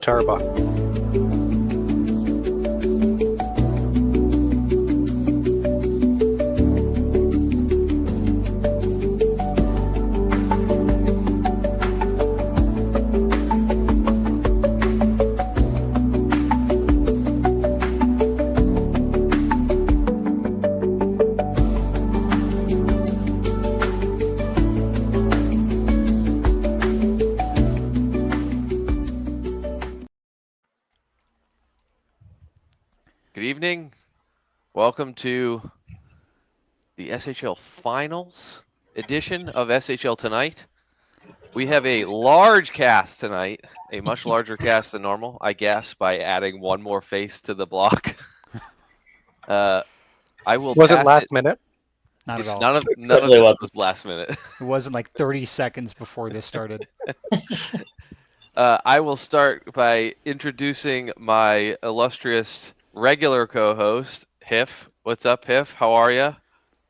Tarba. Good evening. Welcome to the SHL Finals edition of SHL Tonight. We have a large cast tonight, a much larger cast than normal, I guess, by adding one more face to the block. I will Was it pass last minute? Not at all. None of Totally this wasn't. was last minute. It wasn't like 30 seconds before this started. I will start by introducing my illustrious regular co-host, Hiff. What's up, Hiff? How are you?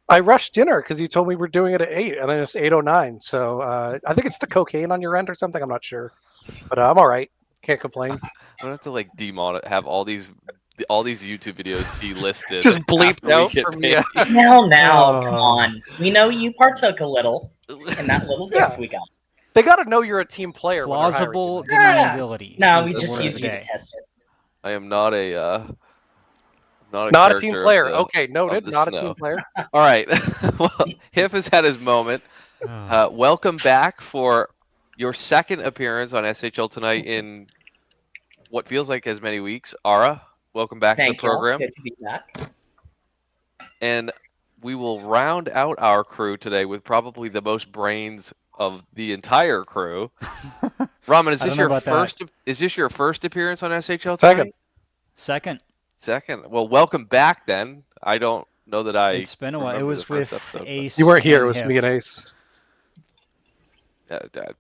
I rushed dinner because you told me we're doing it at 8, and then it's 8:09. So I think it's the cocaine on your end or something. I'm not sure, but I'm all right. Can't complain. I'm gonna have to like have all these YouTube videos delisted. Just bleeped after we out get from paid. Now, come Oh. on. We know you partook a little in that little gift Yeah. we got. They got to know you're a team player. when they're hiring Plausible you. deniability. No, is we the just word use of you the to day. test it. I am not a Not a team character of player. the- Okay, noted. the Not a snow. team player. All right. Well, Hiff has had his moment. Welcome back for your second appearance on SHL Tonight in what feels like as many weeks. Ara, welcome back Thank to the you. program. Good to be back. And we will round out our crew today with probably the most brains of the entire crew. Raman, is I this don't know your about that. first? Is this your first appearance on SHL Second. Tonight? Second, Second. Well, welcome back then. I don't know that I. it's been a while. It remember was the first with episode, but- Ace. You weren't here. It and was Hiff. me and Ace.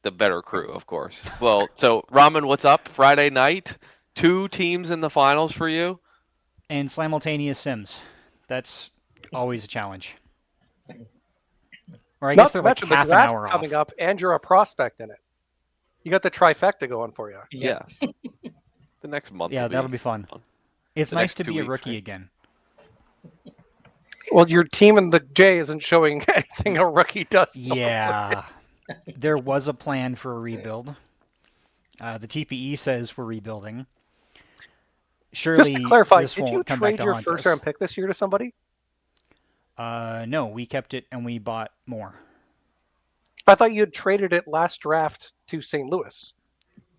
The better crew, of course. Well, so Raman, what's up? Friday night, 2 teams in the finals for you. And simultaneous sims. That's always a challenge. Or I Not guess to they're like mention the half an draft hour coming off. up, and you're a prospect in it. You got the trifecta going for you. Yeah. The next month. Yeah, that'll be fun. It's The nice next to 2 be a weeks, rookie right? again. Well, your team in the J isn't showing anything a rookie does. Yeah. There was a plan for a rebuild. The TPE says we're rebuilding. Surely Just to clarify, this did won't you come back trade to your haunt first us. round pick this year to somebody? No, we kept it and we bought more. I thought you had traded it last draft to St. Louis.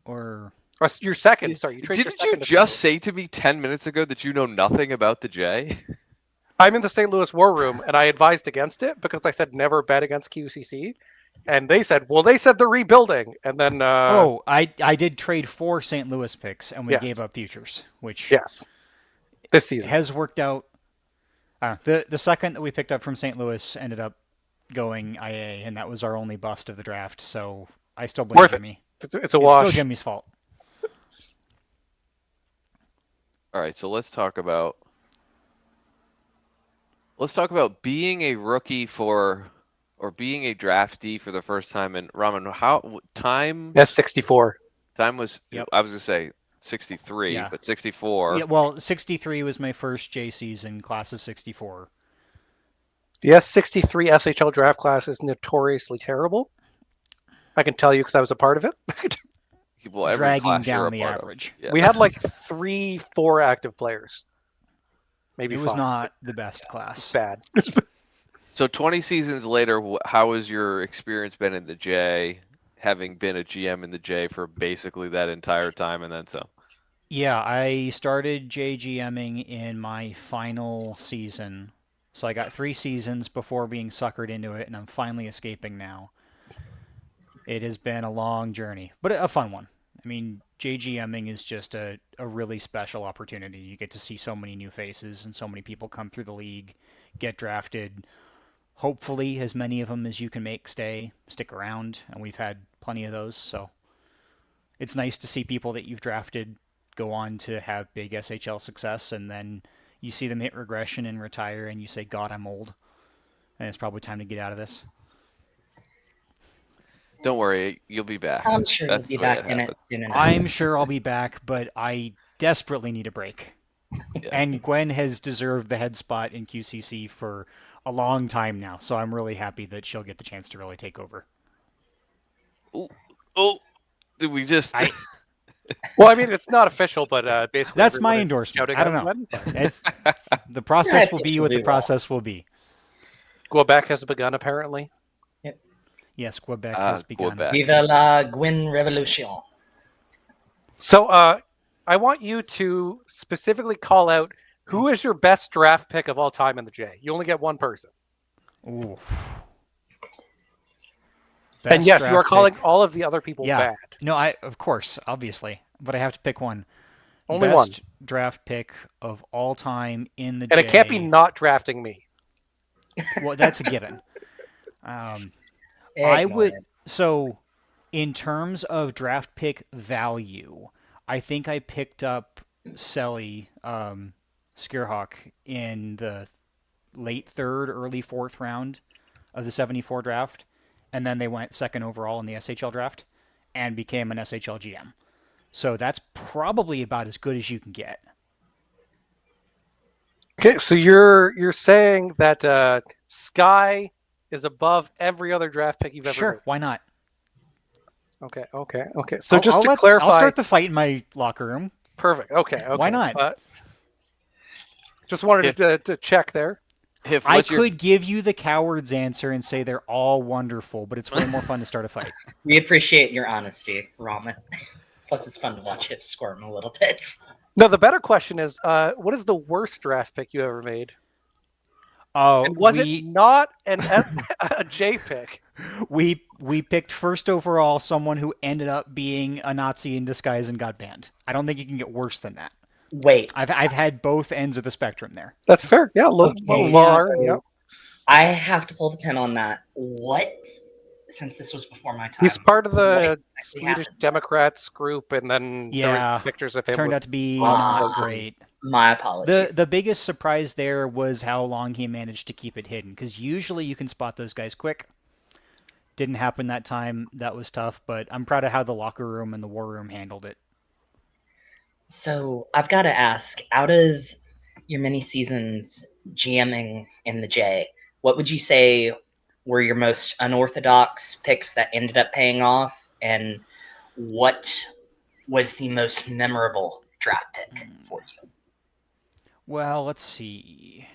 Or Or your second. Sorry, you traded Didn't your you second to just St. say to me 10 minutes ago that you know nothing about the J? Louis. I'm in the St. Louis war room, and I advised against it because I said never bet against QCC. And they said, well, they said they're rebuilding. And then... I did trade 4 St. Louis picks and we Yes. gave up futures, which Yes. This season. has worked out. The second that we picked up from St. Louis ended up going IA, and that was our only bust of the draft. So I still blame Worth it. Jimmy. It's a It's wash. still Jimmy's fault. All right, so let's talk about being a rookie or being a draftee for the first time. And Raman, time That's 64. Yep. was I was gonna say 63, Yeah. but 64. Yeah, well, 63 was my first J season, class of 64. The S63 SHL draft class is notoriously terrible. I can tell you because I was a part of it. Well, every Dragging class you're down a the part of. average. Yeah. We had like 3-4 active players. Maybe It was 5. not the best It's class. bad. So 20 seasons later, how has your experience been in the J, having been a GM in the J for basically that entire time and then some? Yeah, I started JGMing in my final season. So I got 3 seasons before being suckered into it, and I'm finally escaping now. It has been a long journey, but a fun one. I mean, JGMing is just a really special opportunity. You get to see so many new faces and so many people come through the league, get drafted. Hopefully, as many of them as you can make stick around, and we've had plenty of those. So it's nice to see people that you've drafted go on to have big SHL success, and then you see them hit regression and retire, and you say, God, I'm old, and it's probably time to get out of this. Don't worry, you'll be back. I'm sure That's you'll be the way back in it happens. soon enough. I'm sure I'll be back, but I desperately need a break. Yeah. And Gwen has deserved the head spot in QCC for a long time now, so I'm really happy that she'll get the chance to really take over. Oh, did we just? Well, I mean, it's not official, but basically That's my everyone is endorsement. shouting I don't out know. Gwen, but It's the process will think be she'll what the do well. process will be. Quebec has begun apparently. Yes, Quebec has begun. Quebec. Viva la Gwyn Revolution. So I want you to specifically call out who is your best draft pick of all time in the J. You only get one person. Ooh. And Best yes, you are draft calling pick. all of the other people Yeah. bad. No, of course, obviously, but I have to pick one. Only Best one. draft pick of all time in the And J. it can't be not drafting me. Well, that's a given. I Ignore would. it. So, in terms of draft pick value, I think I picked up Selly Skirhawk in the late third, early fourth round of the 74 draft, and then they went second overall in the SHL draft and became an SHL GM. So that's probably about as good as you can get. Okay, so you're saying that Sky is above every other draft pick you've ever Sure, made. why not? Okay. So just to clarify, I'll start the fight in my locker room. perfect. Okay. Why not? Just wanted to check there. I could give you the coward's answer and say they're all wonderful, but it's way more fun to start a fight. We appreciate your honesty, Ramen. Plus, it's fun to watch him squirm a little bit. No, the better question is, what is the worst draft pick you ever made? Oh, And was it not a J pick? We picked first overall someone who ended up being a Nazi in disguise and got banned. I don't think you can get worse than that. Wait, I've had both ends of the spectrum there. That's fair. Yeah, Okay, Lar, so yeah. I have to pull the pin on that. What? Since this was before my time. He's part of what the exactly Swedish happened? Democrats group, and then there Yeah, was pictures of him. Turned with- out to be Ah. not great. My apologies. The biggest surprise there was how long he managed to keep it hidden, because usually you can spot those guys quick. Didn't happen that time. That was tough, but I'm proud of how the locker room and the war room handled it. So I've got to ask, out of your many seasons GMing in the J, what would you say were your most unorthodox picks that ended up paying off, and what was the most memorable draft pick for you? Well, let's see.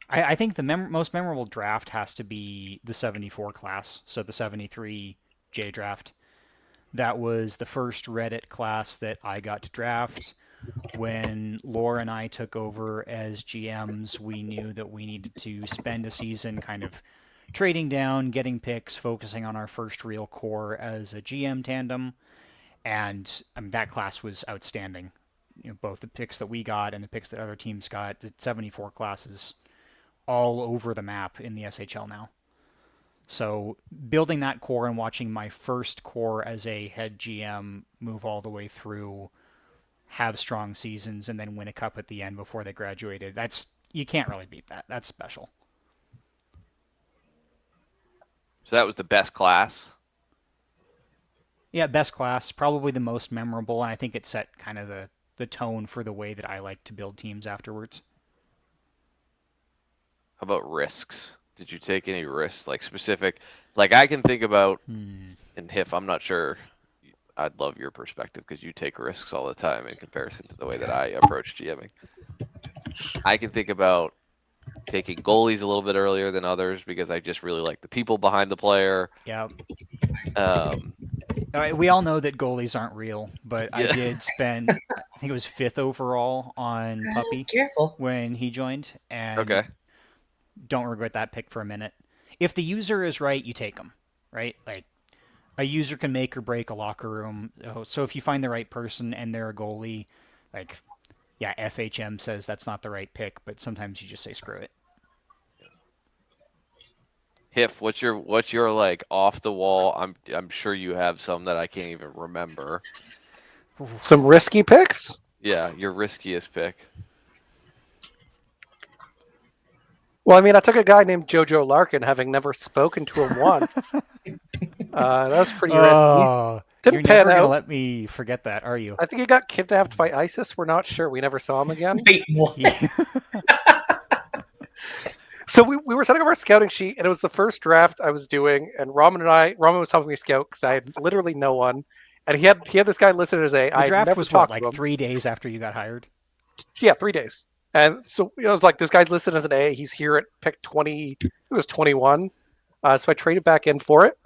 I think the most memorable draft has to be the 74 class, so the 73 J draft. That was the first Reddit class that I got to draft. When Laura and I took over as GMs, we knew that we needed to spend a season kind of trading down, getting picks, focusing on our first real core as a GM tandem. And that class was outstanding. Both the picks that we got and the picks that other teams got. The 74 classes all over the map in the SHL now. So building that core and watching my first core as a head GM move all the way through, have strong seasons, and then win a cup at the end before they graduated, you can't really beat that. That's special. So that was the best class? Yeah, best class, probably the most memorable, and I think it set kind of the tone for the way that I like to build teams afterwards. How about risks? Did you take any risks, like specific? Like I can think about, and Hif, I'm not sure. I'd love your perspective because you take risks all the time in comparison to the way that I approach GMing. I can think about taking goalies a little bit earlier than others because I just really like the people behind the player. Yeah. All right, we all know that goalies aren't real, but Yeah. I did spend, I think it was 5th overall on Puppy Careful. when he joined, and Okay. don't regret that pick for a minute. If the user is right, you take them, right? Like, a user can make or break a locker room. So if you find the right person and they're a goalie, like, yeah, FHM says that's not the right pick, but sometimes you just say screw it. Hif, what's your like off the wall? I'm sure you have some that I can't even remember. Some risky picks. Yeah, your riskiest pick. Well, I mean, I took a guy named Jojo Larkin, having never spoken to him once. That was pretty risky. Oh, Didn't you're pan never gonna out. let me forget that, are you? I think he got kidnapped by ISIS. We're not sure. We never saw him again. Wait, what? So we were setting up our scouting sheet, and it was the first draft I was doing, and Raman was helping me scout because I had literally no one, and he had this guy listed as A. The I had draft never was what, talked like to him. 3 days after you got hired? Yeah, 3 days. And so I was like, this guy's listed as an A. He's here at pick 20. It was 21. So I traded back in for it,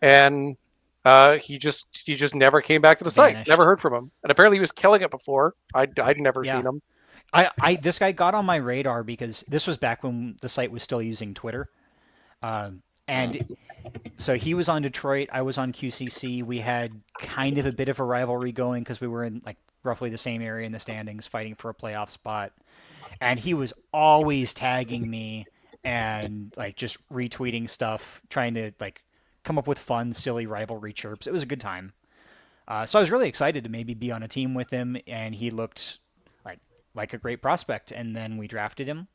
and he just never came back to the site. Vanished. Never heard from him. And apparently he was killing it before. I'd never Yeah. seen him. This guy got on my radar because this was back when the site was still using Twitter. And so he was on Detroit, I was on QCC. We had kind of a bit of a rivalry going because we were in like roughly the same area in the standings fighting for a playoff spot. And he was always tagging me and like just retweeting stuff, trying to like come up with fun, silly rivalry chirps. It was a good time. So I was really excited to maybe be on a team with him, and he looked like a great prospect. And then we drafted him,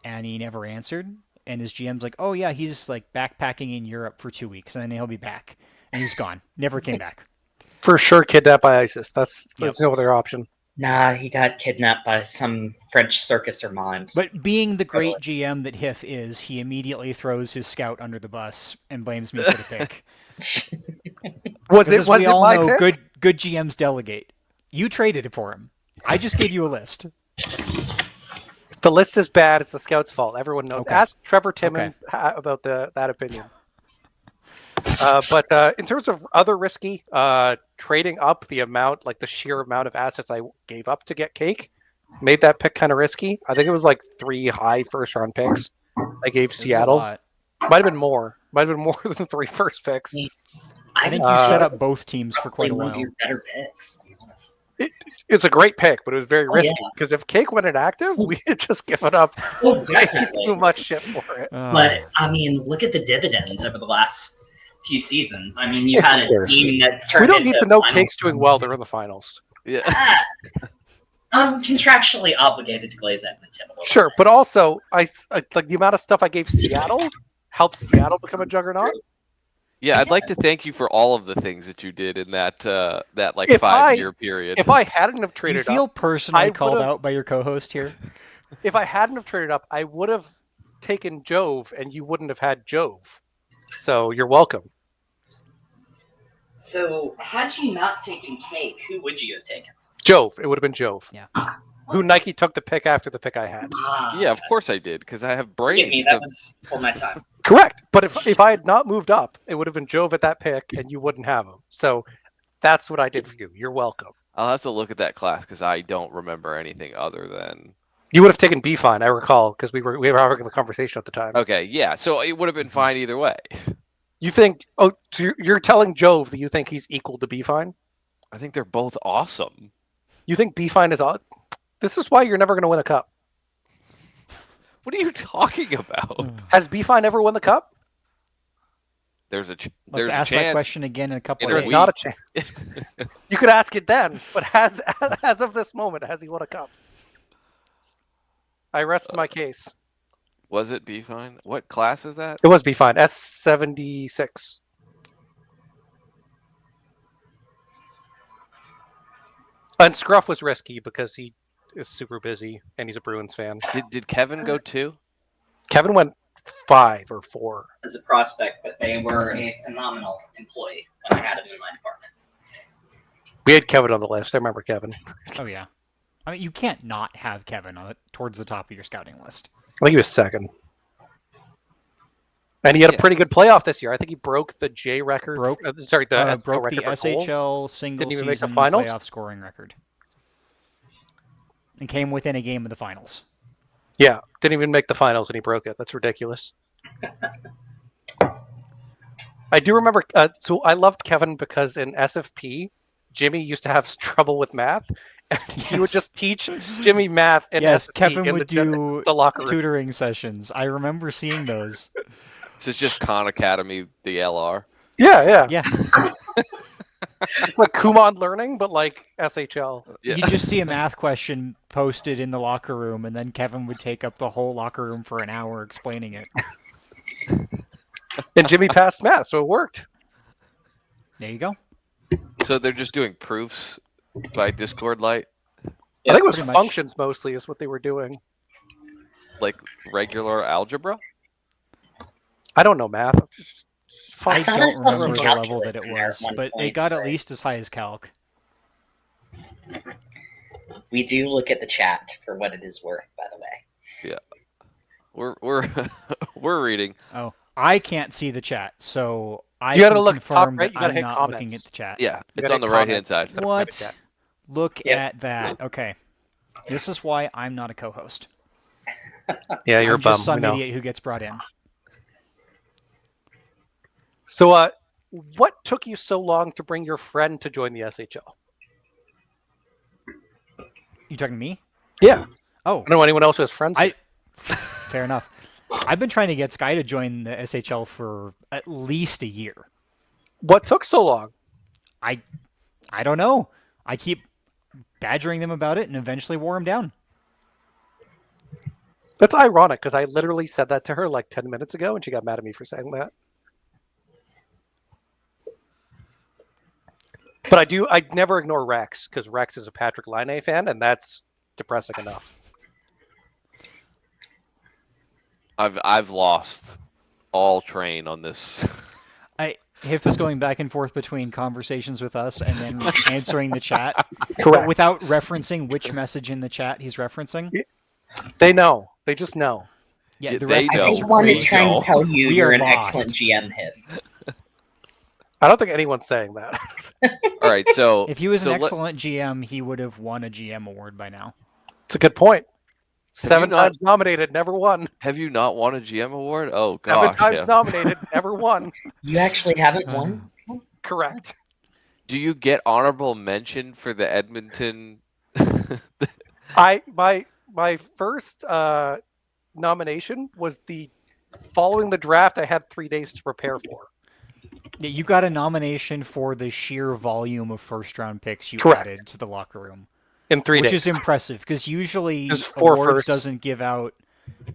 and he never answered. And his GM's like, "Oh yeah, he's like backpacking in Europe for 2 weeks, and then he'll be back." And he's gone. Never came back. For sure, kidnapped by ISIS. There's no other option. Nah, he got kidnapped by some French circus or mimes. But being the great GM that Hiff is, he immediately throws his scout under the bus and blames me for the pick. As we all know, good GMs delegate. You traded it for him. I just gave you a list. The list is bad. It's the scout's fault. Everyone knows. Okay. Ask Trevor Timmons about that opinion. But in terms of other risky, trading up the sheer amount of assets I gave up to get Cake made that pick kind of risky. I think it was like 3 high first-round picks I gave Seattle. Might have been more. Might have been more than 3 first picks. I think you set up both teams for quite a while. One of your better picks, to be honest. It's a great pick, but it was very risky because if Cake went inactive, we had just given up Well, way definitely. too much shit for it. But I mean, look at the dividends over the last few seasons. I mean, you had a team that's turned We don't need into to know finals. Cake's doing well. They're in the finals. Yeah. I'm contractually obligated to glaze Edmonton a little Sure, bit. but also I like the amount of stuff I gave Seattle helped Seattle become a juggernaut. Yeah, I'd like to thank you for all of the things that you did in that like If 5-year period. If I hadn't have Do you traded feel up, personally I called would've- out by your co-host here? if I hadn't have traded up, I would have taken Jove, and you wouldn't have had Jove. So you're welcome. So, had you not taken Cake, who would you have taken? Jove. It would have been Jove. Yeah. Who Nike took the pick after the pick I had. Yeah, of course I did, because I have Forgive brains. me, that was all my time. Correct. But if I had not moved up, it would have been Jove at that pick, and you wouldn't have him. So that's what I did for you. You're welcome. I'll have to look at that class because I don't remember anything other than. You would have taken B fine, I recall, because we were having the conversation at the time. Okay, yeah. So it would have been fine either way. You think? Oh, so you're telling Jove that you think he's equal to B fine? I think they're both awesome. You think B fine is odd? This is why you're never going to win a cup. What are you talking about? Has B fine ever won the cup? There's a Let's there's ask a chance. that question again in a couple in of a There's days. week. not a chance. You could ask it then, but as of this moment, has he won a cup? I rest my case. Was it B fine? What class is that? It was B fine. S56. And Scruff was risky because he is super busy and he's a Bruins fan. Did Kevin go too? Kevin went 5 or 4. As a prospect, but they were a phenomenal employee when I had them in my department. We had Kevin on the list. I remember Kevin. Oh yeah. I mean, you can't not have Kevin on towards the top of your scouting list. I think he was 2nd. And he had a pretty good playoff this year. I think he broke the J record. Broke the the record for goals. SHL single Didn't even make the season finals? playoff scoring record, and came within a game of the finals. Yeah, didn't even make the finals and he broke it. That's ridiculous. I do remember. So I loved Kevin because in SFP, Jimmy used to have trouble with math, and he would just teach Jimmy math. In Yes, SFP Kevin in would the do locker room. tutoring sessions. I remember seeing those. This is just Khan Academy, the LR. Yeah, yeah. Yeah. like Kumon Learning, but like SHL. Yeah. You just see a math question posted in the locker room, and then Kevin would take up the whole locker room for an hour explaining it. And Jimmy passed math, so it worked. There you go. So they're just doing proofs by Discord Lite, I think it was pretty much. functions mostly is what they were doing. like regular algebra. I don't know math. Just I thought I don't saw some remember the level calculus that it in there at was, one but it point, got at but- least as high as calc. We do look at the chat for what it is worth, by the way. We're we're reading. Oh, I can't see the chat, so I You gotta can look top confirm right, that you gotta I'm hit not comments. looking at the chat. Yeah, You it's gotta on the hit right hand comments side. instead of private What? chat. Look Yep. at that. Okay. This is why I'm not a co-host. Yeah, you're I'm a bum. just some we know. idiot who gets brought in. So, what took you so long to bring your friend to join the SHL? You talking to me? Yeah, Oh, I don't know anyone else who has friends. I. Fair enough. I've been trying to get Sky to join the SHL for at least a year. What took so long? I don't know. I keep badgering them about it and eventually wore them down. That's ironic because I literally said that to her like 10 minutes ago and she got mad at me for saying that. But I never ignore Rex because Rex is a Patrick Laine fan and that's depressing enough. I've lost all train on this. Hif is going back and forth between conversations with us and then answering the chat, but Correct. without referencing which message in the chat he's referencing. They know. They just know. Yeah, Yeah, the they rest I of don't. us think are one is crazy. trying No. to tell you We you're are an lost. excellent GM, Hith. I don't think anyone's saying that. All right, so If he was an so let- excellent GM, he would have won a GM award by now. It's a good point. you 7 not- times nominated, never won. have you not won a GM award? Oh 7 gosh, times yeah. nominated, never won. You actually haven't won? Correct. Do you get honorable mention for the Edmonton? My first nomination was the following the draft. I had 3 days to prepare for. Yeah, you got a nomination for the sheer volume of first-round picks you Correct. added to the locker room, In 3 which days. is impressive because usually There's 4 awards firsts. doesn't give out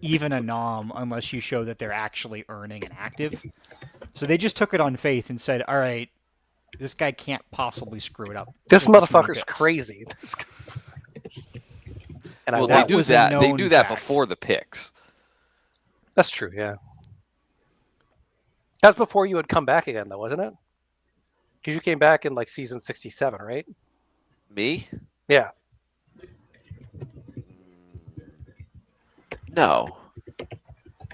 even a nom unless you show that they're actually earning and active. So they just took it on faith and said, "All right, this guy can't possibly screw it up." This with many motherfucker's picks." crazy. And I Well, won. That they do was a that. They known do that fact. before the picks. That's true, yeah. That was before you had come back again, though, wasn't it? Because you came back in like season 67, right? Me? Yeah. No,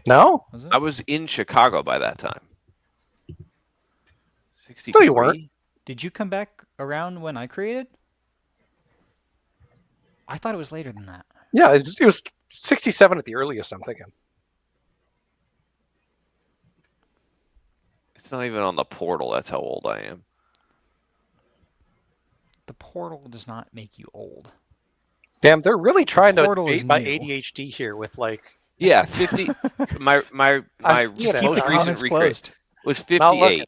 No? Was it? I was in Chicago by that time. 63? No, you weren't. Did you come back around when I created? I thought it was later than that. Yeah, it was 67 at the earliest, I'm thinking. It's not even on the portal. That's how old I am. The portal does not make you old. Damn, they're really trying to portal is bait my new. ADHD here with like... Yeah, 50. my Just Just keep most the recent comments recreate closed. was Not looking.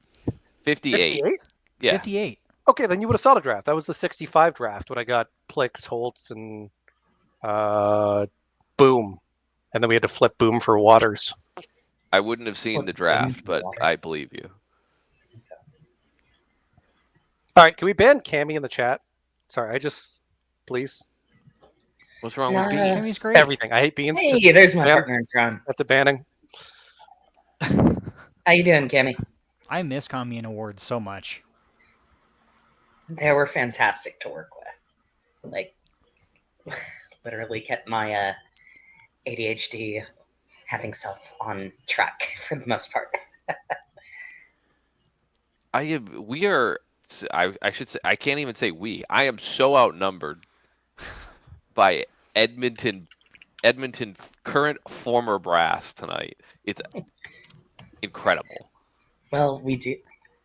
58. 58? Yeah. 58. Okay, then you would have saw the draft. That was the 65 draft when I got Plix, Holtz, and Boom. And then we had to flip Boom for Waters. I wouldn't have seen the draft, but I believe you. All right, can we ban Cammy in the chat? Sorry, please. What's wrong Nah. with beans? Cammy's great. Everything. I hate beans. Hey, Just there's my ban. partner in crime. That's a banning. How you doing, Cammy? I miss Commune Awards so much. They were fantastic to work with. Like, literally kept my ADHD having self on track for the most part. We are. I should say. I can't even say we. I am so outnumbered by Edmonton current former brass tonight. It's incredible. Well, we do.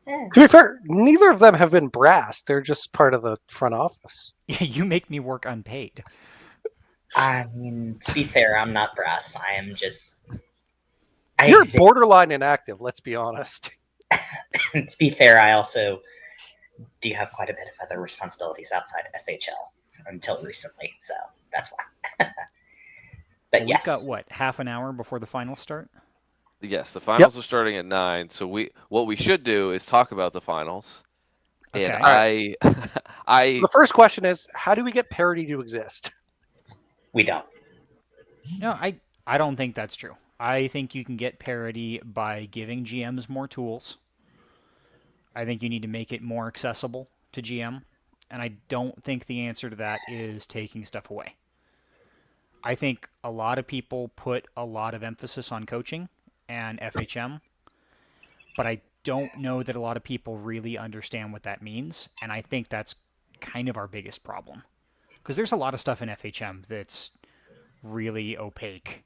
To be fair, neither of them have been brass. They're just part of the front office. Yeah, you make me work unpaid. I mean, to be fair, I'm not brass. I am just. You're borderline inactive, let's be honest. To be fair, I also do have quite a bit of other responsibilities outside SHL until recently, so that's why. But Well, yes, we've got what, half an hour before the finals start? Yes, the finals are starting at 9. So what we should do is talk about the finals. And Okay. All right. I The first question is, how do we get parity to exist? we don't. No, I don't think that's true. I think you can get parity by giving GMs more tools. I think you need to make it more accessible to GM. And I don't think the answer to that is taking stuff away. I think a lot of people put a lot of emphasis on coaching and FHM, but I don't know that a lot of people really understand what that means. And I think that's kind of our biggest problem. Because there's a lot of stuff in FHM that's really opaque.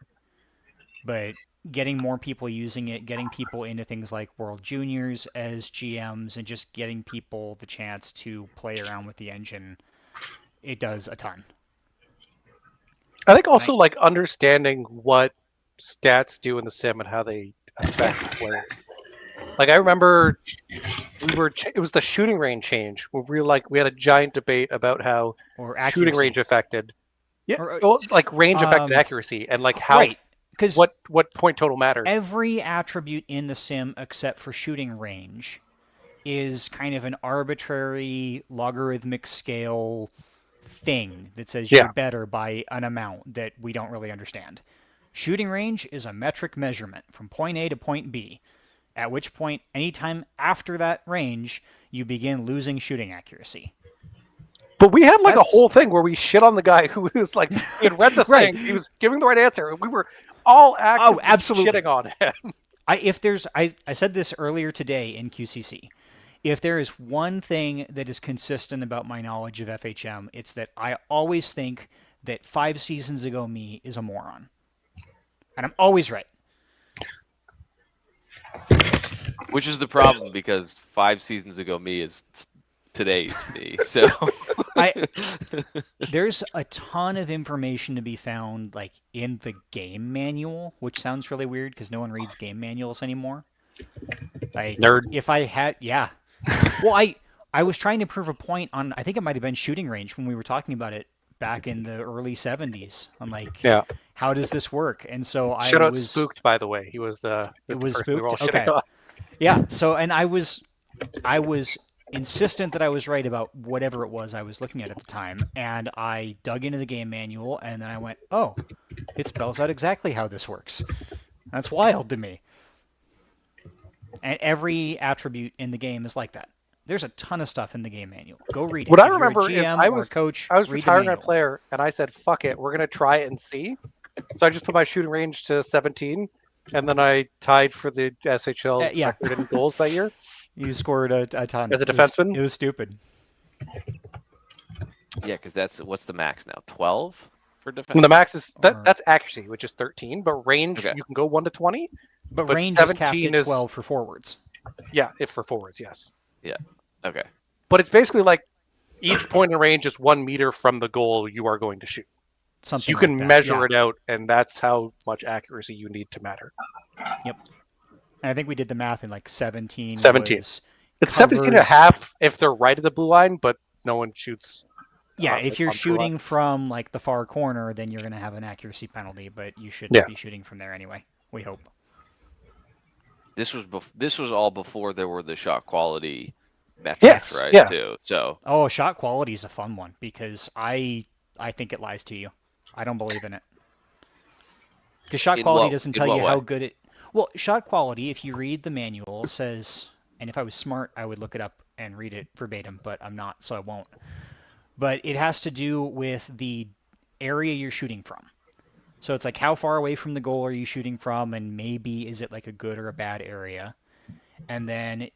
But getting more people using it, getting people into things like World Juniors as GMs, and just getting people the chance to play around with the engine, it does a ton. I think also like understanding what stats do in the sim and how they affect players. Like I remember it was the shooting range change where we had a giant debate about how Or shooting accuracy. range affected. Yeah, Or, well, like range affected accuracy and like how Right. Because what point total mattered. every attribute in the sim except for shooting range is kind of an arbitrary logarithmic scale thing that says Yeah. you're better by an amount that we don't really understand. Shooting range is a metric measurement from point A to point B, at which point, anytime after that range, you begin losing shooting accuracy. But we had like a That's- whole thing where we shit on the guy who was like, he had read the Right. thing, he was giving the right answer, and we were all actively absolutely. shitting on him. I said this earlier today in QCC. If there is one thing that is consistent about my knowledge of FHM, it's that I always think that 5 seasons ago me is a moron. And I'm always right. which is the problem because 5 seasons ago me is today's me. So There's a ton of information to be found like in the game manual, which sounds really weird because no one reads game manuals anymore. Like Nerd. if I had well I was trying to prove a point on I think it might have been shooting range when we were talking about it back in the early 70s. I'm like, Yeah. how does this work? And so I Shout out was Spooked, by the way. He was the It the was person we were all Spooked? shitting Okay. on. Yeah, so and I was insistent that I was right about whatever it was I was looking at the time, and I dug into the game manual, and then I went, oh, it spells out exactly how this works. That's wild to me. And every attribute in the game is like that. There's a ton of stuff in the game manual. Go read it. What I If you're a remember is GM I or a was coach, I was read the retiring a manual. player, and I said, "Fuck it, we're gonna try it and see." So I just put my shooting range to 17, and then I tied for the SHL Yeah. record in goals that year You scored a ton. as a defenseman. It was stupid. yeah, because what's the max now? 12 for defense. And the max is Or- that's accuracy, which is 13, but range Okay. you can go 1 to 20. But But range is capped 17 at is- 12 for forwards. Yeah, if for forwards, yes. Okay. But it's basically like each point in range is 1 meter from the goal you are going to shoot. So Something you can like that. measure Yeah. it out, and that's how much accuracy you need to matter. And I think we did the math in like 17. 17. was- It's 17 and a Covers- half if they're right at the blue line, but no one shoots. Yeah, like, if you're on blue shooting line. from like the far corner, then you're going to have an accuracy penalty, but you shouldn't Yeah. be shooting from there anyway. We hope. This was all before there were the shot quality metrics, Yes, right? yeah. Too. So Oh, shot quality is a fun one because I think it lies to you. I don't believe in it. Because shot In quality what- doesn't in tell what you how way? good it. Well, shot quality, if you read the manual, says, and if I was smart, I would look it up and read it verbatim, but I'm not, so I won't. But it has to do with the area you're shooting from. So it's like how far away from the goal are you shooting from, and maybe is it like a good or a bad area. And then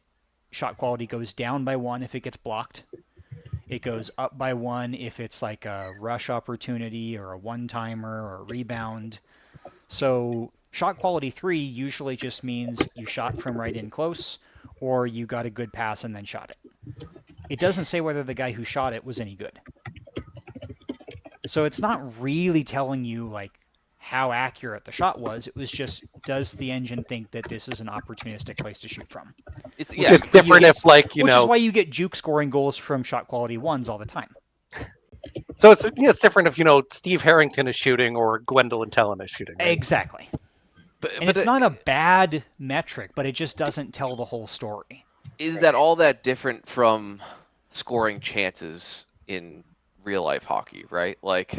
shot quality goes down by 1 if it gets blocked. It goes up by 1 if it's like a rush opportunity or a one-timer or a rebound. So shot quality 3 usually just means you shot from right in close or you got a good pass and then shot it. It doesn't say whether the guy who shot it was any good. So it's not really telling you like how accurate the shot was. It was just, does the engine think that this is an opportunistic place to shoot from? It's It's different if, like, which is why you get Juke scoring goals from shot quality ones all the time. So it's different if Steve Harrington is shooting or Gwendolyn Tellin is shooting. Right? Exactly. but It's not a bad metric, but it just doesn't tell the whole story. Is that all that different from scoring chances in real life hockey, right? Like,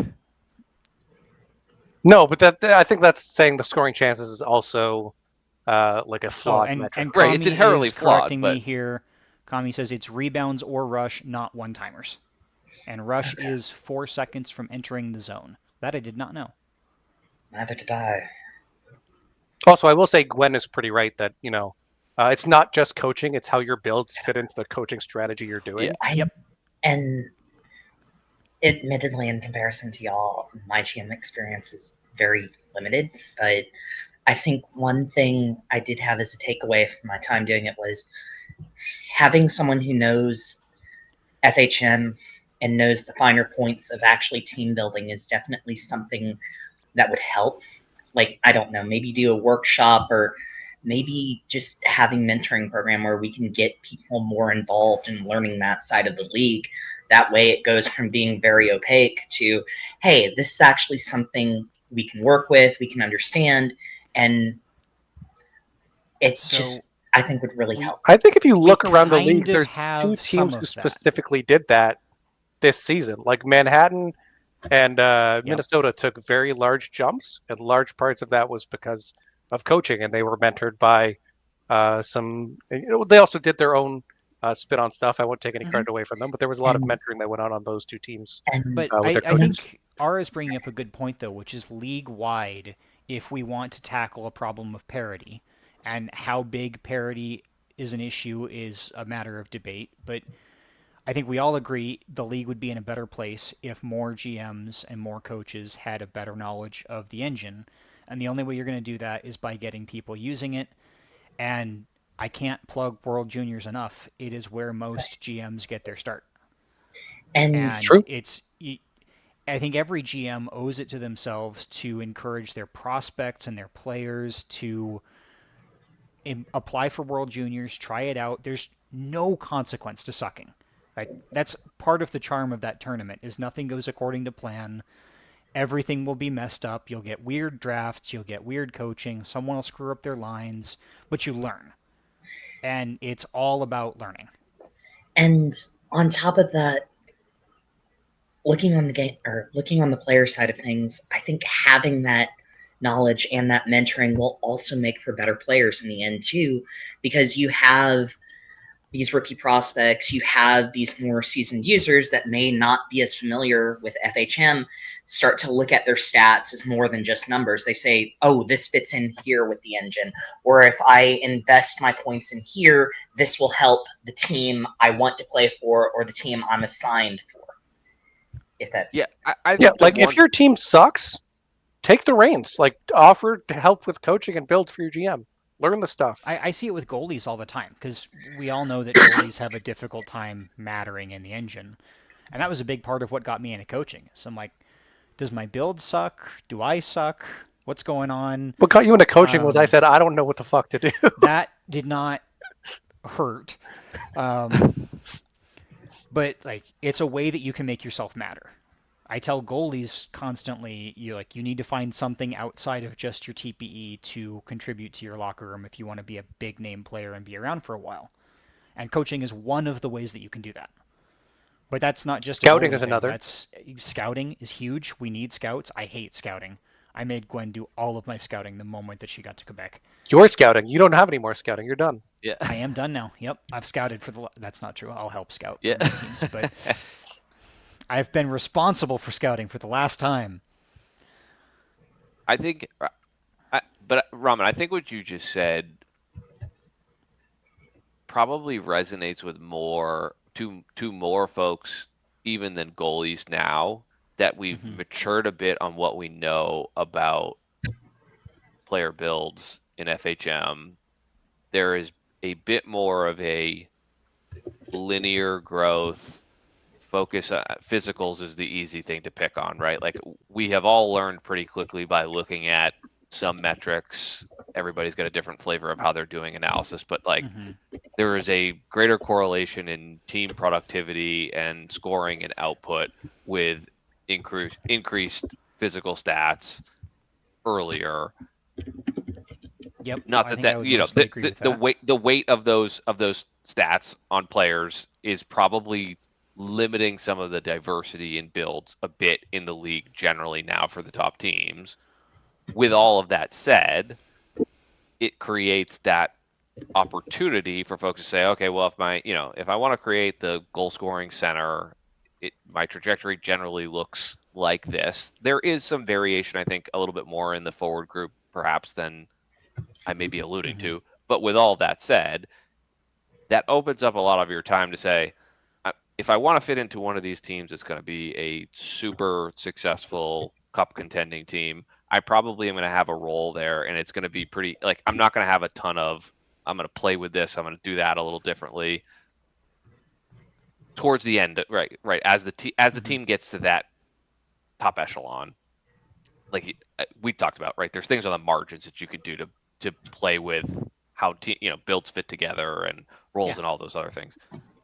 no, but I think that's saying the scoring chances is also like a flawed metric. And right, it's Kami inherently is flawed. Correcting But me here. Kami says it's rebounds or rush, not one-timers. And rush is 4 seconds from entering the zone. That I did not know. Neither did I. Also, I will say Gwen is pretty right that it's not just coaching; it's how your builds fit into the coaching strategy you're doing. Yeah. And admittedly, in comparison to y'all, my GM experience is very limited. But I think one thing I did have as a takeaway from my time doing it was having someone who knows FHM and knows the finer points of actually team building is definitely something that would help. Like, I don't know, maybe do a workshop or maybe just having mentoring program where we can get people more involved in learning that side of the league. That way it goes from being very opaque to, hey, this is actually something we can work with, we can understand, and it just, I think, would really help. I think if you look around the league, there's two have teams some who of that. specifically did that this season. Like Manhattan and Minnesota took very large jumps, and large parts of that was because of coaching, and they were mentored by some. They also did their own spin on stuff. I won't take any credit away from them, but there was a lot of mentoring that went on those two teams. But I think R is bringing up a good point, though, which is league-wide, if we want to tackle a problem of parity, and how big parity is an issue is a matter of debate, but I think we all agree the league would be in a better place if more GMs and more coaches had a better knowledge of the engine, and the only way you're going to do that is by getting people using it, and I can't plug World Juniors enough. It is where most GMs get their start. And it's true. I think every GM owes it to themselves to encourage their prospects and their players to apply for World Juniors, try it out. There's no consequence to sucking. Like, that's part of the charm of that tournament, is nothing goes according to plan. Everything will be messed up. You'll get weird drafts. You'll get weird coaching. Someone will screw up their lines, but you learn. And it's all about learning. And on top of that, looking on the game or looking on the player side of things, I think having that knowledge and that mentoring will also make for better players in the end too, because you have these rookie prospects, you have these more seasoned users that may not be as familiar with FHM start to look at their stats as more than just numbers. They say, oh, this fits in here with the engine. Or if I invest my points in here, this will help the team I want to play for or the team I'm assigned for. If that, I think if your team sucks, take the reins. Like, offer to help with coaching and builds for your GM. Learn the stuff. I see it with goalies all the time, because we all know that goalies have a difficult time mattering in the engine. And that was a big part of what got me into coaching. So I'm like, does my build suck? Do I suck? What's going on? What got you into coaching was I said, I don't know what the fuck to do. That did not hurt. But like, it's a way that you can make yourself matter. I tell goalies constantly, you need to find something outside of just your TPE to contribute to your locker room if you want to be a big name player and be around for a while. And coaching is one of the ways that you can do that. But that's not just scouting is another. Scouting is huge. We need scouts. I hate scouting. I made Gwen do all of my scouting the moment that she got to Quebec. You're scouting. You don't have any more scouting. You're done. Yeah, I am done now. Yep, I've scouted for the. That's not true. I'll help scout for my teams, but I've been responsible for scouting for the last time. I think, but Raman, I think what you just said probably resonates with more folks even than goalies now, that we've matured a bit on what we know about player builds in FHM. There is a bit more of a linear growth, focus physicals is the easy thing to pick on, right? Like we have all learned pretty quickly by looking at some metrics. Everybody's got a different flavor of how they're doing analysis, but like there is a greater correlation in team productivity and scoring and output with increased physical stats earlier. Yep. Not I that think I that would you know mostly agree with that. the weight of those stats on players is probably limiting some of the diversity in builds a bit in the league generally now for the top teams. With all of that said, it creates that opportunity for folks to say, okay, well, if I want to create the goal scoring center, my trajectory generally looks like this. There is some variation, I think, a little bit more in the forward group, perhaps, than I may be alluding to. But with all that said, that opens up a lot of your time to say, if I want to fit into one of these teams, it's going to be a super successful cup contending team. I probably am going to have a role there, and it's going to be pretty like I'm not going to have a ton of. I'm going to play with this. I'm going to do that a little differently. Towards the end, right, as the team gets to that top echelon, like we talked about, right? There's things on the margins that you could do to play with how builds fit together and roles and all those other things.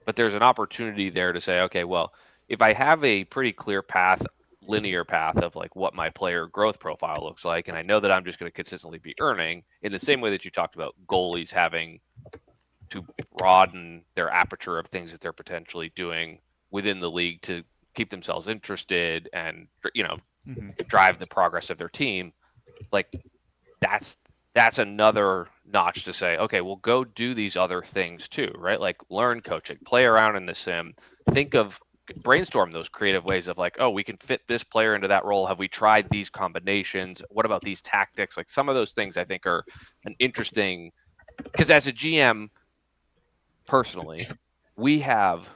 But there's an opportunity there to say, okay, well, if I have a pretty clear path, linear path of like what my player growth profile looks like, and I know that I'm just going to consistently be earning in the same way that you talked about goalies having to broaden their aperture of things that they're potentially doing within the league to keep themselves interested and drive the progress of their team. Like that's another notch to say, okay, well, go do these other things too, right? Like learn coaching, play around in the sim, brainstorm those creative ways of like, oh, we can fit this player into that role. Have we tried these combinations? What about these tactics? Like some of those things I think are an interesting, because as a GM, personally, we have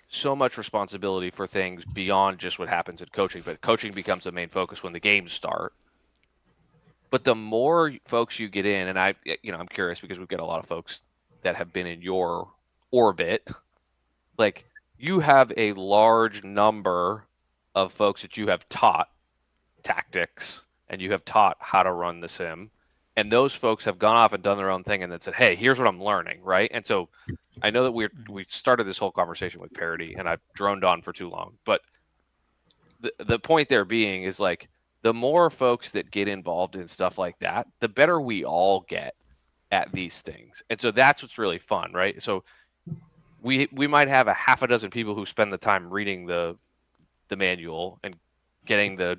so much responsibility for things beyond just what happens in coaching, but coaching becomes the main focus when the games start. But the more folks you get in, and I'm curious because we've got a lot of folks that have been in your orbit, like you have a large number of folks that you have taught tactics and you have taught how to run the sim. And those folks have gone off and done their own thing and then said, hey, here's what I'm learning, right? And so I know that we started this whole conversation with parity and I've droned on for too long. But the point there being is like, the more folks that get involved in stuff like that, the better we all get at these things. And so that's what's really fun, right? So we might have a half a dozen people who spend the time reading the manual and getting the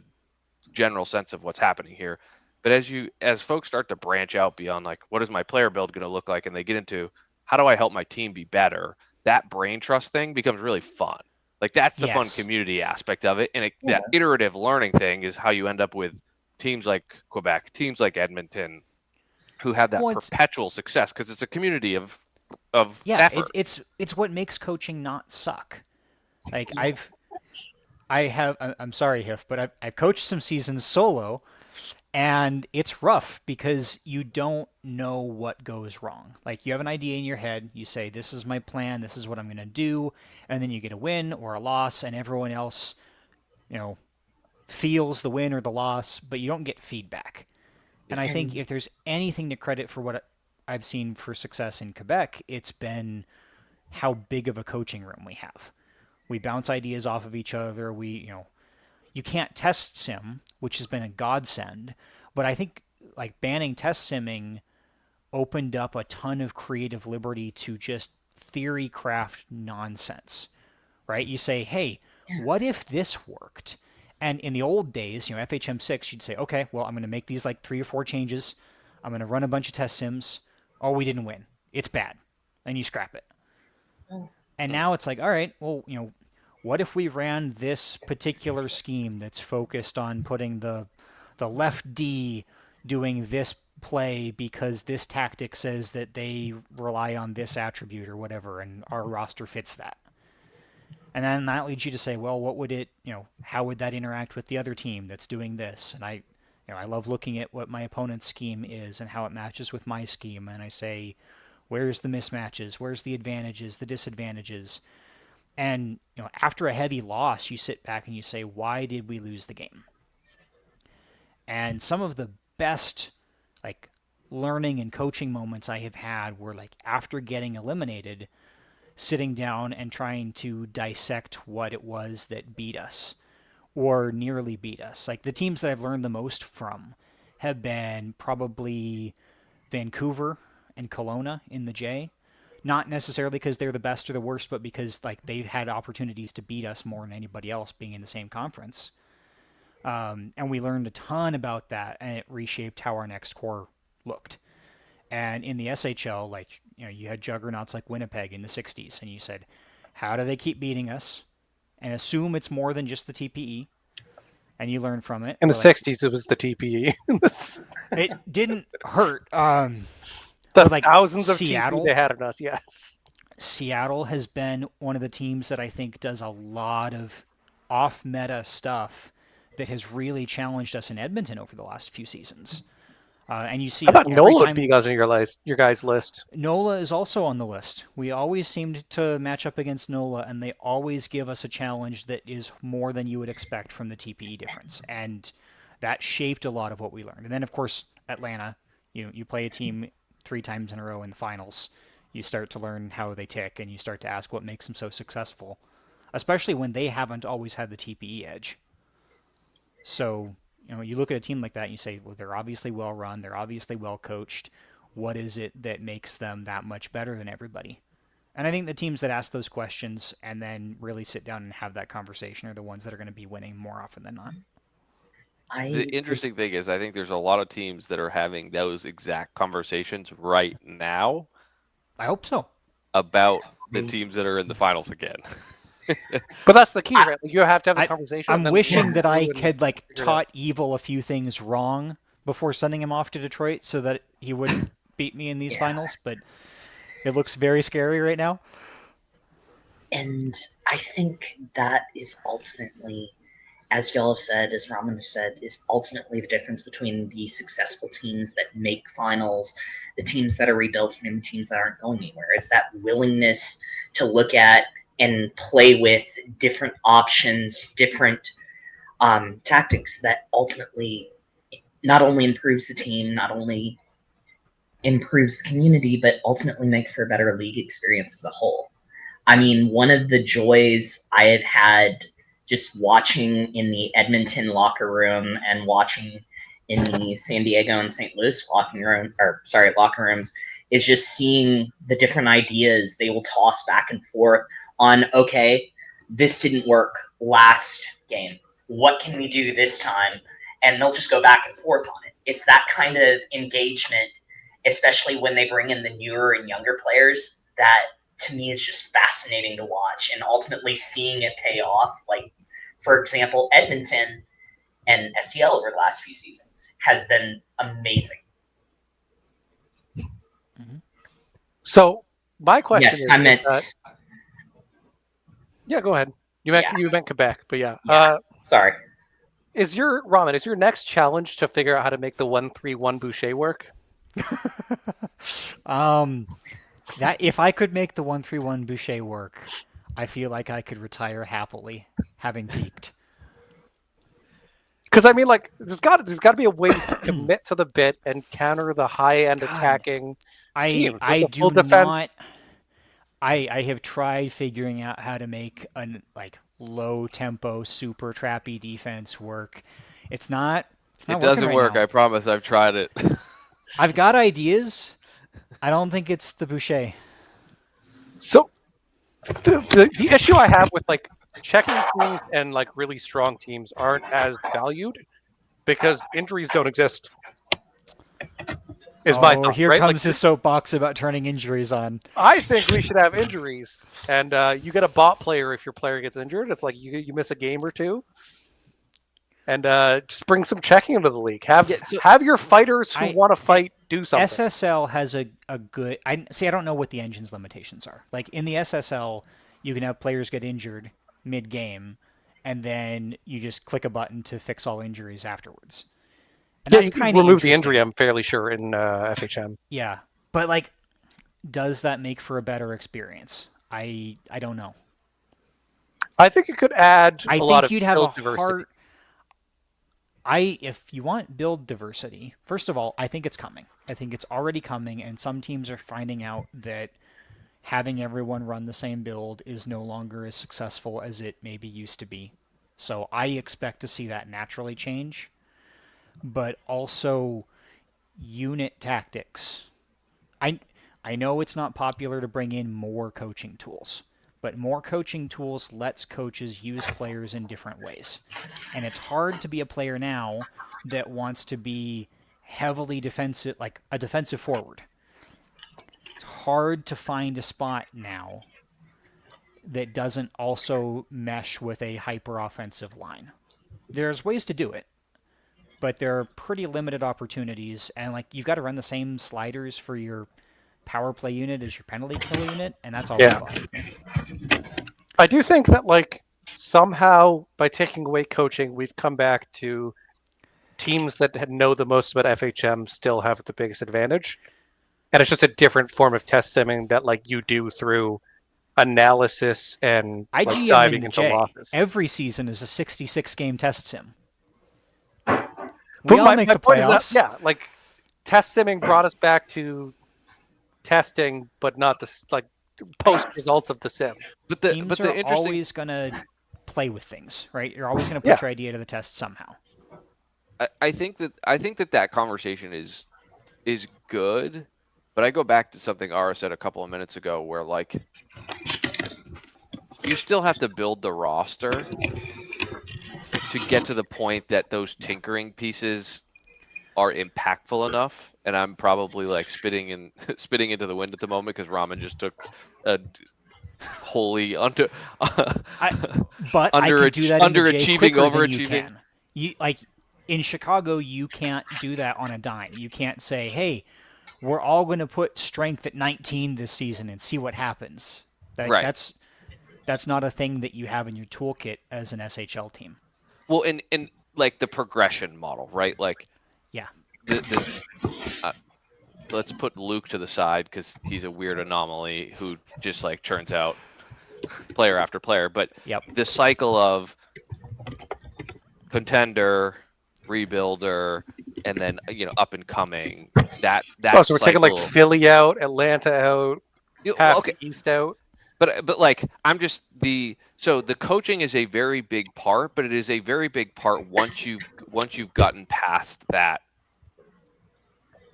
general sense of what's happening here. But as folks start to branch out beyond like, what is my player build going to look like? And they get into, how do I help my team be better? That brain trust thing becomes really fun. Like that's the fun community aspect of it. And that iterative learning thing is how you end up with teams like Quebec, teams like Edmonton, who have that perpetual success because it's a community of effort. It's what makes coaching not suck. Like I'm sorry, Hiff, but I've coached some seasons solo, and it's rough because you don't know what goes wrong. Like you have an idea in your head, you say, this is my plan, this is what I'm going to do, and then you get a win or a loss, and everyone else, feels the win or the loss, but you don't get feedback. And I think if there's anything to credit for what I've seen for success in Quebec, it's been how big of a coaching room we have. We bounce ideas off of each other. You can't test sim, which has been a godsend, but I think like banning test simming opened up a ton of creative liberty to just theory craft nonsense, right? You say, hey, what if this worked? And in the old days, FHM6, you'd say, okay, well, I'm going to make these like 3 or 4 changes. I'm going to run a bunch of test sims. Oh, we didn't win. It's bad. And you scrap it. And now it's like, all right, well, what if we ran this particular scheme that's focused on putting the left D doing this play because this tactic says that they rely on this attribute or whatever, and our roster fits that. And then that leads you to say, well, what would how would that interact with the other team that's doing this? And I love looking at what my opponent's scheme is and how it matches with my scheme. And I say, where's the mismatches? Where's the advantages, the disadvantages? And after a heavy loss, you sit back and you say, why did we lose the game? And some of the best like learning and coaching moments I have had were like after getting eliminated, sitting down and trying to dissect what it was that beat us or nearly beat us. Like the teams that I've learned the most from have been probably Vancouver and Kelowna in the J. Not necessarily because they're the best or the worst, but because like they've had opportunities to beat us more than anybody else being in the same conference. And we learned a ton about that, and it reshaped how our next core looked. And in the SHL, like you had juggernauts like Winnipeg in the '60s, and you said, how do they keep beating us? And assume it's more than just the TPE, and you learn from it. In the But, like, '60s, it was the TPE. it didn't hurt. The like thousands of Seattle, TPE they had on us, yes. Seattle has been one of the teams that I think does a lot of off-meta stuff that has really challenged us in Edmonton over the last few seasons. And you see I thought every NOLA would time be on your guys' list. NOLA is also on the list. We always seemed to match up against NOLA, and they always give us a challenge that is more than you would expect from the TPE difference. And that shaped a lot of what we learned. And then, of course, Atlanta, you play a team 3 times in a row in the finals. You start to learn how they tick, and you start to ask what makes them so successful, especially when they haven't always had the TPE edge. So, you look at a team like that and you say, well, they're obviously well run, they're obviously well coached. What is it that makes them that much better than everybody? And I think the teams that ask those questions and then really sit down and have that conversation are the ones that are going to be winning more often than not. The interesting thing is, I think there's a lot of teams that are having those exact conversations right now I hope so. about the teams that are in the finals again. But that's the key, right? You have to have the conversation. I'm wishing that I could had like taught Evil a few things wrong before sending him off to Detroit so that he wouldn't beat me in these finals, but it looks very scary right now. And I think that is ultimately, as y'all have said, as Raman have said, is ultimately the difference between the successful teams that make finals, the teams that are rebuilding, and the teams that aren't going anywhere. It's that willingness to look at and play with different options, different tactics that ultimately not only improves the team, not only improves the community, but ultimately makes for a better league experience as a whole. I mean, one of the joys I have had just watching in the Edmonton locker room and watching in the San Diego and St. Louis locker rooms is just seeing the different ideas they will toss back and forth on, okay, this didn't work last game. What can we do this time? And they'll just go back and forth on it. It's that kind of engagement, especially when they bring in the newer and younger players, that to me is just fascinating to watch, and ultimately seeing it pay off. Like, for example, Edmonton and STL over the last few seasons has been amazing. So my question is, I meant. Yeah, go ahead. You meant Quebec, but yeah. Sorry. Is your next challenge to figure out how to make the 1-3-1 Boucher work? That if I could make the 1-3-1 Boucher work, I feel like I could retire happily, having peaked. Because I mean, like, there's got to be a way to commit to the bit and counter the high end attacking teams. I do not. I have tried figuring out how to make a low tempo, super trappy defense work. It's not. It doesn't work. I promise. I've tried it. I've got ideas. I don't think it's the Boucher. So the issue I have with like checking teams and like really strong teams aren't as valued because injuries don't exist. Is my thought, here right? comes his soapbox about turning injuries on. I think we should have injuries, and you get a bot player if your player gets injured. It's like you miss a game or two, and just bring some checking into the league. Have your fighters who want to fight do something. SSL has a good. I don't know what the engine's limitations are. Like in the SSL, you can have players get injured mid-game, and then you just click a button to fix all injuries afterwards. And you can remove the injury, I'm fairly sure, in FHM. Yeah, but like, does that make for a better experience? I don't know. I think it could add I a lot think of you'd have a build diversity. if you want build diversity, first of all, I think it's coming. I think it's already coming, and some teams are finding out that having everyone run the same build is no longer as successful as it maybe used to be. So I expect to see that naturally change. But also unit tactics. I I know it's not popular to bring in more coaching tools, but more coaching tools lets coaches use players in different ways. And it's hard to be a player now that wants to be heavily defensive, like a defensive forward. It's hard to find a spot now that doesn't also mesh with a hyper offensive line. There's ways to do it, but there are pretty limited opportunities, and like you've got to run the same sliders for your power play unit as your penalty kill unit, and that's always bothered me. I do think that like somehow by taking away coaching, we've come back to teams that know the most about FHM still have the biggest advantage, and it's just a different form of test simming that like you do through analysis and like IGM diving in the into J, losses. every season is a 66 game test sim. But We all make the point is playoffs. that, yeah, like test simming brought us back to testing, but not the like post results of the sim. But Teams the are interesting always going to play with things, right? You're always going to put your idea to the test somehow. I think that conversation is good, but I go back to something Ara said a couple of minutes ago, where like you still have to build the roster to get to the point that those tinkering pieces are impactful enough. And I'm probably like spitting into the wind at the moment because Ramen just took a wholly But I could do that in the J underachieving, quicker than overachieving. you can. You like in Chicago, you can't do that on a dime. You can't say, "Hey, we're all going to put strength at 19 this season and see what happens." Right. That's not a thing that you have in your toolkit as an SHL team. Well, in like the progression model, right? Like, yeah, let's put Luke to the side because he's a weird anomaly who just like churns out player after player. But the cycle of contender, rebuilder, and then up and coming. That so we're taking like Philly out, Atlanta out, half the East out. But like I'm just the coaching is a very big part, but it is a very big part once you've gotten past that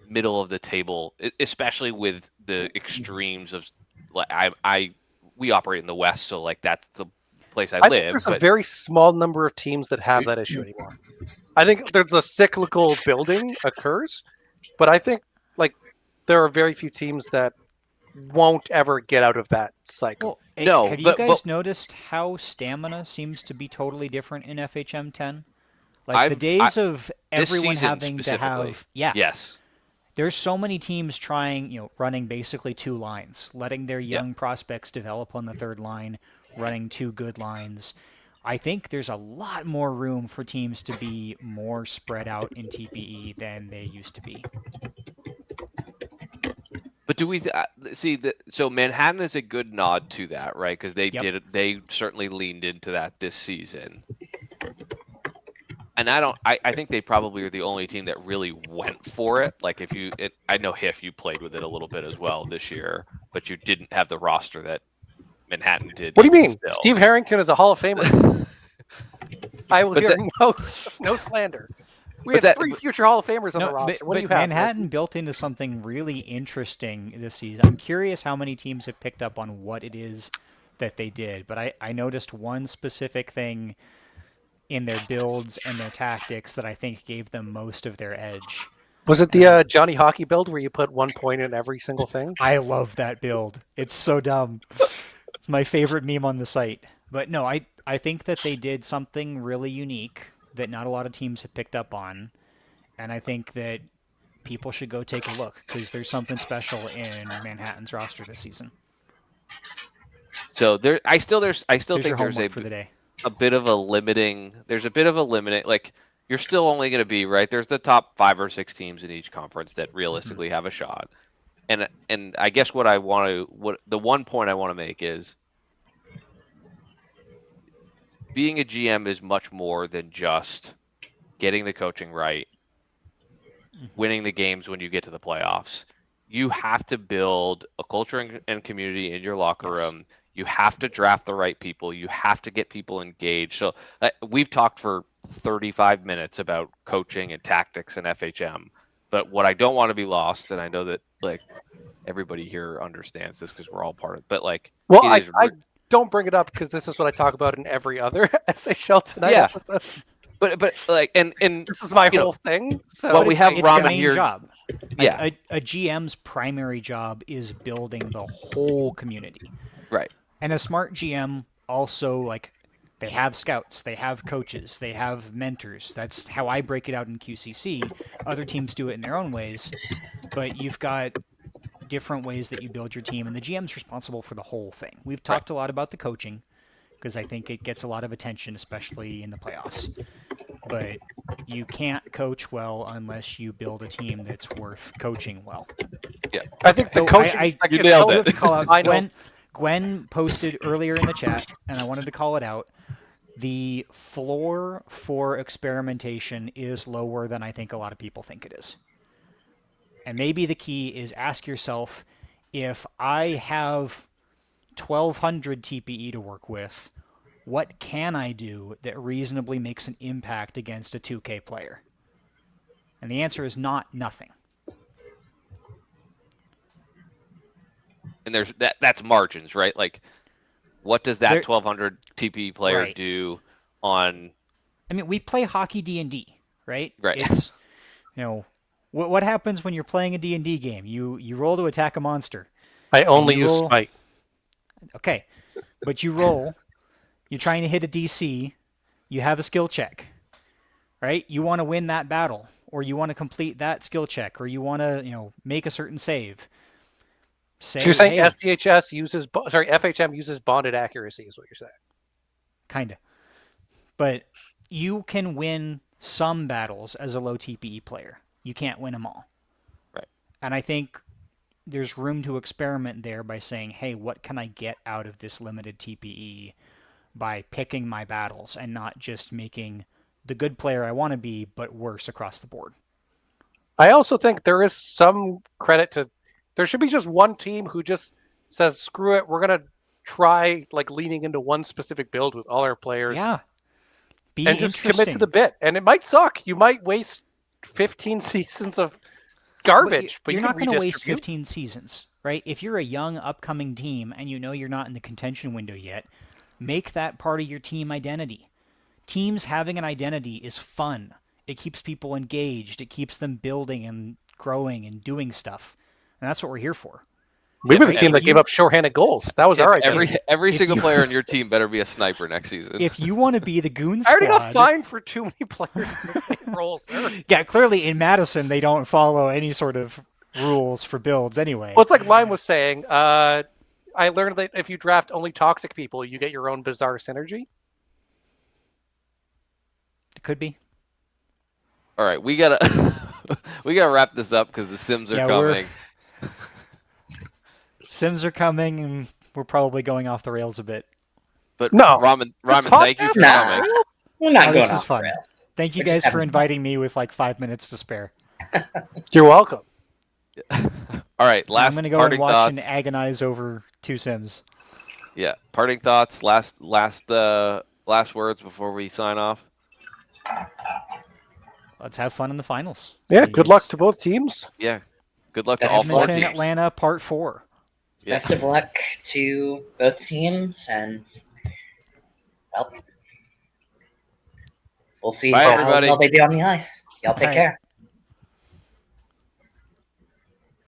middle of the table, especially with the extremes of like we operate in the West, so like that's the place I live. Think there's a very small number of teams that have that issue anymore. I think there's a cyclical building occurs, but I think like there are very few teams that won't ever get out of that cycle. Well, no, have you guys noticed how stamina seems to be totally different in FHM 10? Like the days of everyone having to have yes. There's so many teams trying, running basically two lines, letting their young prospects develop on the third line, running two good lines. I think there's a lot more room for teams to be more spread out in TPE than they used to be. But do we see that? So Manhattan is a good nod to that, right? Because they certainly leaned into that this season. And I think they probably are the only team that really went for it. Like I know Hiff, you played with it a little bit as well this year, but you didn't have the roster that Manhattan did. What do you mean? Still. Steve Harrington is a Hall of Famer. I will hear no slander. We had 3 future Hall of Famers on the roster. What do you have? Manhattan built into something really interesting this season. I'm curious how many teams have picked up on what it is that they did, but I noticed one specific thing in their builds and their tactics that I think gave them most of their edge. Was it the Johnny Hockey build where you put 1 point in every single thing? I love that build. It's so dumb. It's my favorite meme on the site. But no, I think that they did something really unique that not a lot of teams have picked up on. And I think that people should go take a look because there's something special in Manhattan's roster this season. So I still think there's for the day. a bit of a limiting. There's a bit of a limiting. Like you're still only going to be right. There's the top 5 or 6 teams in each conference that realistically have a shot. And I guess the one point I want to make is being a GM is much more than just getting the coaching right, winning the games when you get to the playoffs. You have to build a culture and community in your locker room. You have to draft the right people. You have to get people engaged. So we've talked for 35 minutes about coaching and tactics and FHM. But what I don't want to be lost, and I know that like everybody here understands this because we're all part of it, but like, Well, it I is don't bring it up because this is what I talk about in every other SHL Tonight Yeah. episode. but like, and This is my you whole thing. So well, we have It's the Ramen main here. job. Yeah. Like, a GM's primary job is building the whole community. Right. And a smart GM also, like, they have scouts, they have coaches, they have mentors. That's how I break it out in QCC. Other teams do it in their own ways, but you've got different ways that you build your team, and the GM's responsible for the whole thing. We've talked a lot about the coaching because I think it gets a lot of attention, especially in the playoffs. But you can't coach well unless you build a team that's worth coaching well. I think the So coaching. You nailed I do it. have to call out I know. Gwen posted earlier in the chat, and I wanted to call it out. The floor for experimentation is lower than I think a lot of people think it is. And maybe the key is ask yourself, if I have 1,200 TPE to work with, what can I do that reasonably makes an impact against a 2K player? And the answer is not nothing. And there's that's margins, right? Like, what does that There- 1,200 TP player Right. do on? I mean, we play hockey D&D, right? Right. It's, what happens when you're playing a D&D game? You roll to attack a monster. I only you use roll- Smite. Okay, but you roll. You're trying to hit a DC. You have a skill check, right? You want to win that battle, or you want to complete that skill check, or you want to, make a certain save. So you're saying hey, SDHS uses, FHM uses bonded accuracy is what you're saying. kind of. But you can win some battles as a low TPE player. You can't win them all. Right. And I think there's room to experiment there by saying, hey, what can I get out of this limited TPE by picking my battles and not just making the good player I want to be, but worse across the board. I also think there is some credit to, there should be just one team who just says, screw it, we're going to try like leaning into one specific build with all our players. Yeah. Be and just interesting. commit to the bit. And it might suck. You might waste 15 seasons of garbage, but you're you not can going to waste redistribute. 15 seasons, right? If you're a young upcoming team and you know you're not in the contention window yet, make that part of your team identity. Teams having an identity is fun. It keeps people engaged. It keeps them building and growing and doing stuff. And that's what we're here for. We were the If team that you- gave up shorthanded goals. That was our idea. Every if single you- player on your team better be a sniper next season. If you want to be the goon I already got squad, fined for too many players in the same role, sir. yeah, clearly in Madison they don't follow any sort of rules for builds anyway. Well, it's like Lime was saying. I learned that if you draft only toxic people, you get your own bizarre synergy. It could be. All right, we gotta wrap this up because the Sims are Yeah, coming. Sims are coming, and we're probably going off the rails a bit. But No. Ramen, This thank you for podcast- coming. We're not Oh, going this is off fun. the rails. Thank you We're just guys for having fun. inviting me with like 5 minutes to spare. You're welcome. All right, I'm last going to go parting and watch and thoughts. agonize over 2 Sims. Yeah, parting thoughts. Last words before we sign off. Let's have fun in the finals. Yeah, good luck It's to both teams. Yeah, good luck to Best all of four luck. Edmonton, teams. Atlanta, Part 4. Yeah. Best of luck to both teams, and well, we'll see Bye, how everybody. well they do on the ice. Y'all take All right. care.